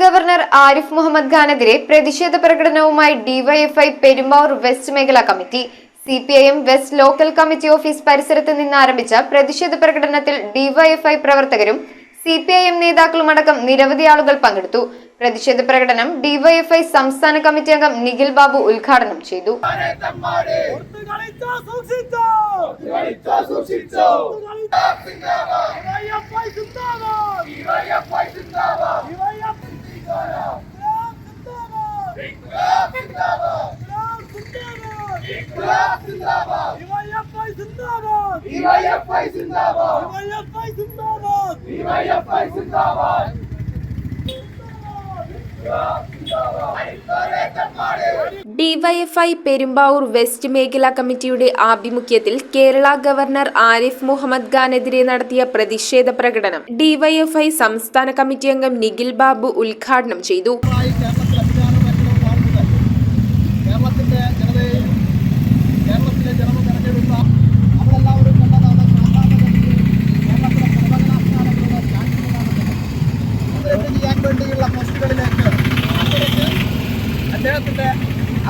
Governor Arif Muhammad ഖാനെതിരെ പ്രതിഷേധ പ്രകടനവുമായി DYFI Perumbavoor west മേഖലാ committee. CPIM west local committee office പരിസരത്ത് നിന്ന് ആരംഭിച്ച പ്രതിഷേധ പ്രകടനത്തിൽ ഡിവൈഎഫ്ഐ പ്രവർത്തകരും സിപിഐഎം നേതാക്കളുമടക്കം നിരവധി ആളുകൾ പങ്കെടുത്തു. പ്രതിഷേധ പ്രകടനം ഡിവൈഎഫ്ഐ സംസ്ഥാന കമ്മിറ്റി അംഗം നിഖിൽ ബാബു ഉദ്ഘാടനം ചെയ്തു. ഡിവൈഎഫ്ഐ പെരുമ്പാവൂർ വെസ്റ്റ് മേഖലാ കമ്മിറ്റിയുടെ ആഭിമുഖ്യത്തിൽ കേരള ഗവർണർ ആരിഫ് മുഹമ്മദ് ഖാനെതിരെ നടത്തിയ പ്രതിഷേധ പ്രകടനം ഡിവൈഎഫ്ഐ സംസ്ഥാന കമ്മിറ്റി അംഗം നിഖിൽ ബാബു ഉദ്ഘാടനം ചെയ്തു. അദ്ദേഹത്തിന്റെ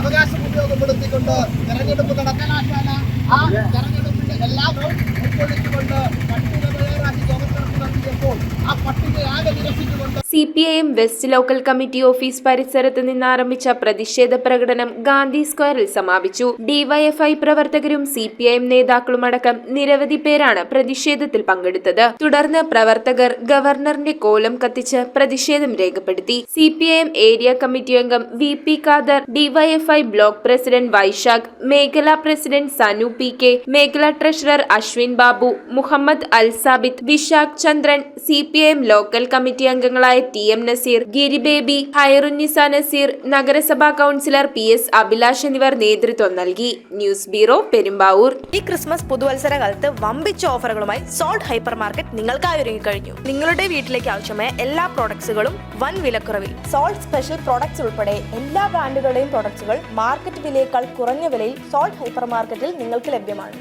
അവകാശം ഉപയോഗപ്പെടുത്തിക്കൊണ്ട് തെരഞ്ഞെടുപ്പ് നടക്കാനാശാല ആ തെരഞ്ഞെടുപ്പിന്റെ എല്ലാവരും ഉൾക്കൊള്ളിച്ചുകൊണ്ട് പട്ടിക തയ്യാറാക്കി ഗവർണർക്ക് നൽകിയപ്പോൾ ആ പട്ടികയാകെ നിരസിച്ചുകൊണ്ട് CPIM west local committee office പരിസരത്ത് നിന്ന് ആരംഭിച്ച പ്രതിഷേധ പ്രകടനം ഗാന്ധി സ്ക്വയറിൽ സമാപിച്ചു. ഡിവൈഎഫ്ഐ പ്രവർത്തകരും സിപിഐഎം നേതാക്കളുമടക്കം നിരവധി പേരാണ് പ്രതിഷേധത്തിൽ പങ്കെടുത്തത്. തുടർന്ന് പ്രവർത്തകർ ഗവർണറിന്റെ കോലം കത്തിച്ച് പ്രതിഷേധം രേഖപ്പെടുത്തി. സിപിഐഎം ഏരിയ കമ്മിറ്റി അംഗം V P. Khader, DYFI block president Vaishakh, മേഖലാ പ്രസിഡന്റ് സനു പി.കെ, മേഖലാ treasurer Ashwin Babu, Muhammad Al Sabith, Vishakh Chandran, CPIM local committee അംഗങ്ങളായ ടി.എം. നസീർ, ഗിരിബേബി, ഹൈറുന്നിസ നസീർ, നഗരസഭാ കൗൺസിലർ പി.എസ്. അഭിലാഷ് എന്നിവർ നേതൃത്വം നൽകി. News bureau, Perumbavoor. ഈ ക്രിസ്മസ് പുതുവത്സര കാലത്ത് വമ്പിച്ച ഓഫറുകളുമായി സോൾട്ട് ഹൈപ്പർ മാർക്കറ്റ് നിങ്ങൾക്കായി ഒരുങ്ങിക്കഴിഞ്ഞു. നിങ്ങളുടെ വീട്ടിലേക്ക് ആവശ്യമായ എല്ലാ പ്രോഡക്ട്സുകളും വൻ വിലക്കുറവിൽ. സോൾട്ട് സ്പെഷ്യൽ പ്രോഡക്ട്സ് ഉൾപ്പെടെ എല്ലാ ബ്രാൻഡുകളുടെയും പ്രോഡക്ട്സുകൾ മാർക്കറ്റ് വിലയേക്കാൾ കുറഞ്ഞ വിലയിൽ സോൾട്ട് ഹൈപ്പർ മാർക്കറ്റിൽ നിങ്ങൾക്ക് ലഭ്യമാണ്.